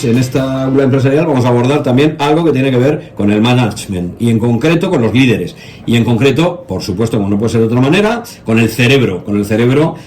En esta aula empresarial vamos a abordar también algo que tiene que ver con el management y en concreto con los líderes y en concreto, por supuesto, como no puede ser de otra manera, con el cerebro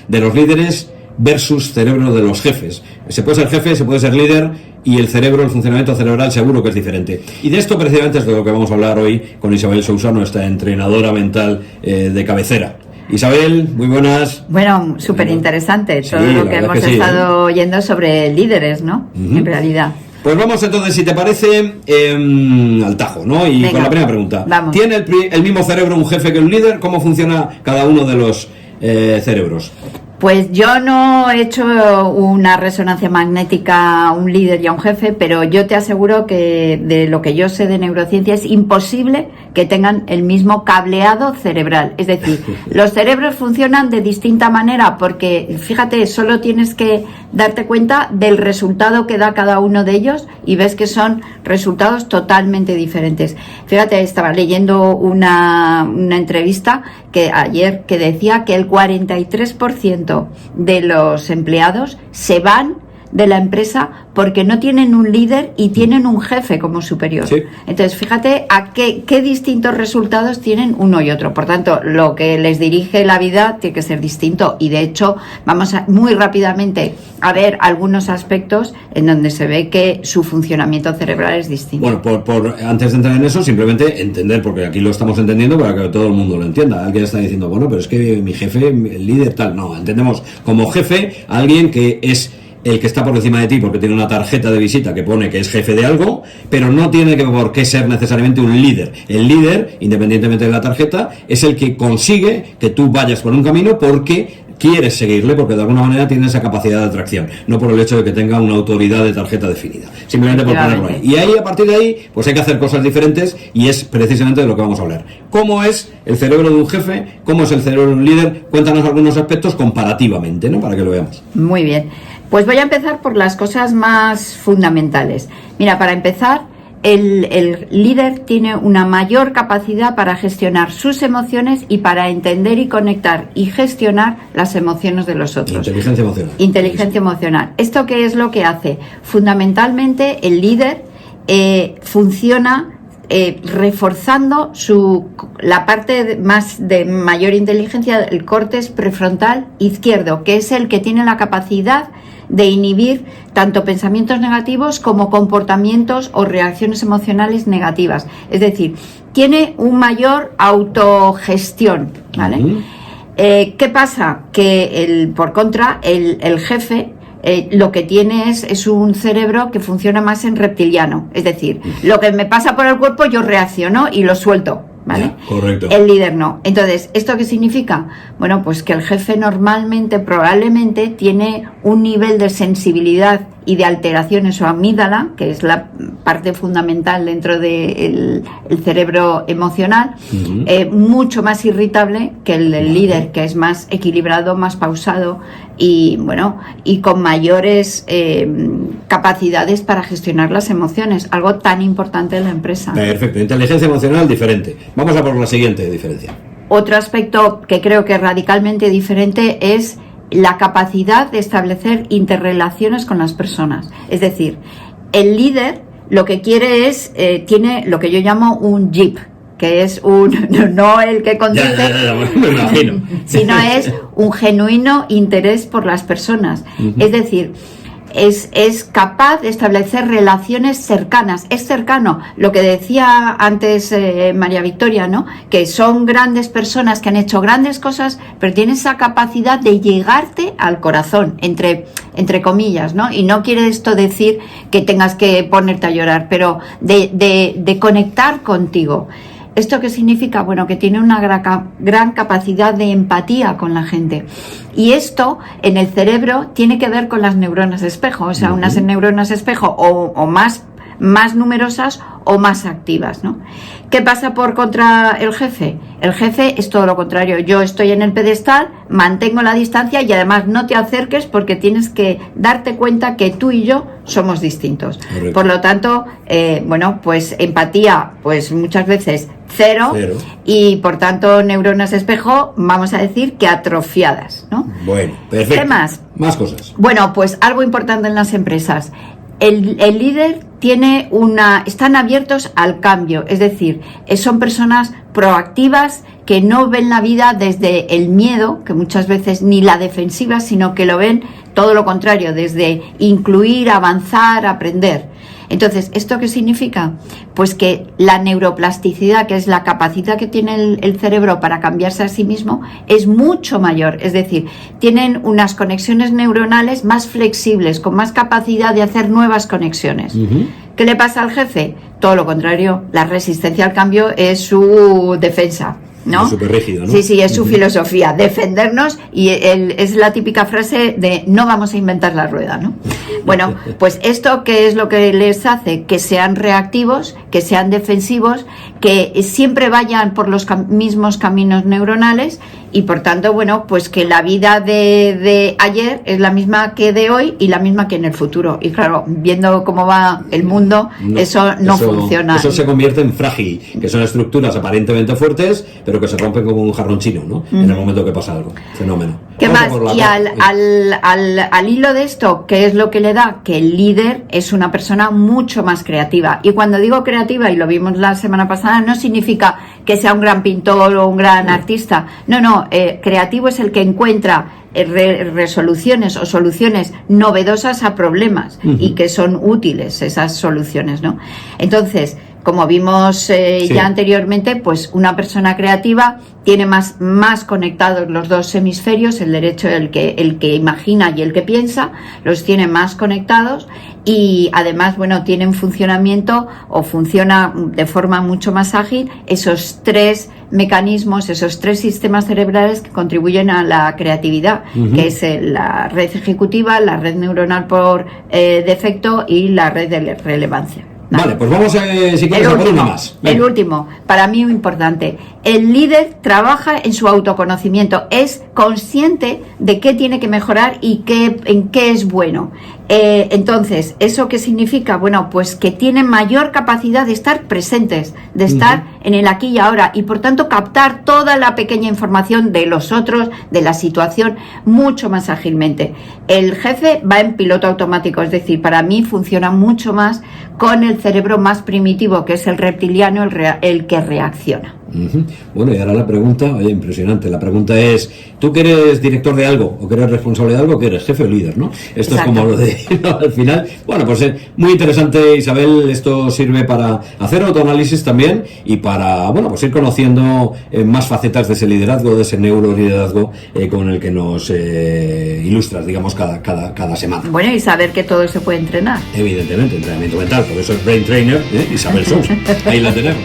de los líderes versus cerebro de los jefes. Se puede ser jefe, se puede ser líder y el cerebro, el funcionamiento cerebral seguro que es diferente. Y de esto precisamente es de lo que vamos a hablar hoy con Isabel Sousa, nuestra entrenadora mental de cabecera. Isabel, muy buenas. Bueno, súper interesante todo lo que hemos estado oyendo sobre líderes, ¿no? En realidad. Pues vamos entonces, si te parece, al tajo, ¿no? Y venga, con la primera pregunta. Vamos. ¿Tiene el mismo cerebro un jefe que un líder? ¿Cómo funciona cada uno de los cerebros? Pues yo no he hecho una resonancia magnética a un líder y a un jefe, pero yo te aseguro que de lo que yo sé de neurociencia es imposible que tengan el mismo cableado cerebral. Es decir, los cerebros funcionan de distinta manera porque, fíjate, solo tienes que darte cuenta del resultado que da cada uno de ellos y ves que son resultados totalmente diferentes. Fíjate, estaba leyendo una entrevista que ayer que decía que el 43% de los empleados se van de la empresa porque no tienen un líder y tienen un jefe como superior. Sí. Entonces, fíjate a qué distintos resultados tienen uno y otro. Por tanto, lo que les dirige la vida tiene que ser distinto. Y de hecho, vamos muy rápidamente a ver algunos aspectos en donde se ve que su funcionamiento cerebral es distinto. Bueno, antes de entrar en eso, simplemente entender, porque aquí lo estamos entendiendo para que todo el mundo lo entienda. Alguien está diciendo, bueno, pero es que mi jefe, el líder tal. No, entendemos como jefe a alguien que es el que está por encima de ti porque tiene una tarjeta de visita que pone que es jefe de algo, pero no tiene por qué ser necesariamente un líder. El líder, independientemente de la tarjeta, es el que consigue que tú vayas por un camino porque quieres seguirle, porque de alguna manera tiene esa capacidad de atracción, no por el hecho de que tenga una autoridad de tarjeta definida, simplemente por ponerlo ahí. Y ahí, a partir de ahí, pues hay que hacer cosas diferentes y es precisamente de lo que vamos a hablar. ¿Cómo es el cerebro de un jefe? ¿Cómo es el cerebro de un líder? Cuéntanos algunos aspectos comparativamente, ¿no? Para que lo veamos. Muy bien. Pues voy a empezar por las cosas más fundamentales. Mira, para empezar, el líder tiene una mayor capacidad para gestionar sus emociones y para entender y conectar y gestionar las emociones de los otros. Inteligencia emocional. Inteligencia emocional. ¿Esto qué es lo que hace? Fundamentalmente, el líder funciona reforzando la parte de mayor inteligencia, el córtex prefrontal izquierdo, que es el que tiene la capacidad de inhibir tanto pensamientos negativos como comportamientos o reacciones emocionales negativas. Es decir, tiene un mayor autogestión, ¿vale? ¿Qué pasa? Que por contra, el jefe lo que tiene es un cerebro que funciona más en reptiliano. Es decir, lo que me pasa por el cuerpo yo reacciono y lo suelto, ¿vale? Correcto. El líder no. Entonces, ¿esto qué significa? Bueno, pues que el jefe normalmente, probablemente, tiene un nivel de sensibilidad y de alteración en su amígdala, que es la parte fundamental dentro del cerebro emocional, mucho más irritable que el del líder, que es más equilibrado, más pausado y bueno, y con mayores capacidades para gestionar las emociones, algo tan importante en la empresa. Perfecto, inteligencia emocional diferente. Vamos a por la siguiente diferencia. Otro aspecto que creo que es radicalmente diferente es la capacidad de establecer interrelaciones con las personas. Es decir, el líder lo que quiere es, tiene lo que yo llamo un jeep, que es no el que conduce, me imagino, sino es un genuino interés por las personas. Es decir, es capaz de establecer relaciones cercanas, es cercano, lo que decía antes María Victoria, ¿no? Que son grandes personas que han hecho grandes cosas, pero tienen esa capacidad de llegarte al corazón, entre comillas, ¿no? Y no quiere esto decir que tengas que ponerte a llorar, pero de conectar contigo. ¿Esto qué significa? Bueno, que tiene una gran capacidad de empatía con la gente. Y esto en el cerebro tiene que ver con las neuronas espejo, o sea, unas neuronas espejo o más numerosas o más activas, ¿no? ¿Qué pasa por contra el jefe? El jefe es todo lo contrario. Yo estoy en el pedestal, mantengo la distancia y además no te acerques porque tienes que darte cuenta que tú y yo somos distintos. Correcto. Por lo tanto, bueno, pues empatía, pues muchas veces cero. Y por tanto neuronas espejo, vamos a decir que atrofiadas, ¿no? Bueno, perfecto. ¿Qué más? Más cosas. Bueno, pues algo importante en las empresas. El líder están abiertos al cambio, es decir, son personas proactivas que no ven la vida desde el miedo, que muchas veces ni la defensiva, sino que lo ven todo lo contrario, desde incluir, avanzar, aprender. Entonces, ¿esto qué significa? Pues que la neuroplasticidad, que es la capacidad que tiene el cerebro para cambiarse a sí mismo, es mucho mayor. Es decir, tienen unas conexiones neuronales más flexibles, con más capacidad de hacer nuevas conexiones. ¿Qué le pasa al jefe? Todo lo contrario, la resistencia al cambio es su defensa, ¿no? Es súper rígido, ¿no? Sí, es su filosofía, defendernos, y es la típica frase de no vamos a inventar la rueda, ¿no? Bueno, pues esto, ¿qué es lo que les hace? Que sean reactivos, que sean defensivos, que siempre vayan por los mismos caminos neuronales y por tanto, bueno, pues que la vida de ayer es la misma que de hoy y la misma que en el futuro. Y claro, viendo cómo va el mundo, eso no funciona. Eso se convierte en frágil, que son estructuras aparentemente fuertes, pero que se rompen como un jarrón chino, ¿no? En el momento que pasa algo. Fenómeno. ¿Qué más? Y al hilo de esto, ¿qué es lo que le da? Que el líder es una persona mucho más creativa. Y cuando digo creativa, y lo vimos la semana pasada, no significa que sea un gran pintor o un gran artista. No, creativo es el que encuentra resoluciones o soluciones novedosas a problemas y que son útiles esas soluciones, ¿no? Entonces, como vimos ya anteriormente, pues una persona creativa tiene más conectados los dos hemisferios, el derecho, el que imagina y el que piensa, los tiene más conectados y además, bueno, tienen funcionamiento o funciona de forma mucho más ágil esos tres mecanismos, esos tres sistemas cerebrales que contribuyen a la creatividad, que es la red ejecutiva, la red neuronal por defecto y la red de relevancia. Vale, pues vamos si quieres a por una más. Venga. El último, para mí muy importante. El líder trabaja en su autoconocimiento, es consciente de qué tiene que mejorar y en qué es bueno. Entonces, ¿eso qué significa? Bueno, pues que tienen mayor capacidad de estar presentes, de estar en el aquí y ahora y por tanto captar toda la pequeña información de los otros, de la situación, mucho más ágilmente. El jefe va en piloto automático, es decir, para mí funciona mucho más con el cerebro más primitivo, que es el reptiliano, el que reacciona. Bueno, y ahora la pregunta, oye, impresionante, la pregunta es, ¿tú que eres director de algo, o que eres responsable de algo, que eres jefe o líder, ¿no? Esto Exacto. Es como lo de, ¿no? Al final, bueno, pues muy interesante, Isabel, esto sirve para hacer autoanálisis también y para, bueno, pues ir conociendo más facetas de ese liderazgo, de ese neuroliderazgo con el que nos ilustras, digamos, cada semana. Bueno, y saber que todo se puede entrenar. Evidentemente, entrenamiento mental, por eso es Brain Trainer, Isabel Sousa, ahí la tenemos.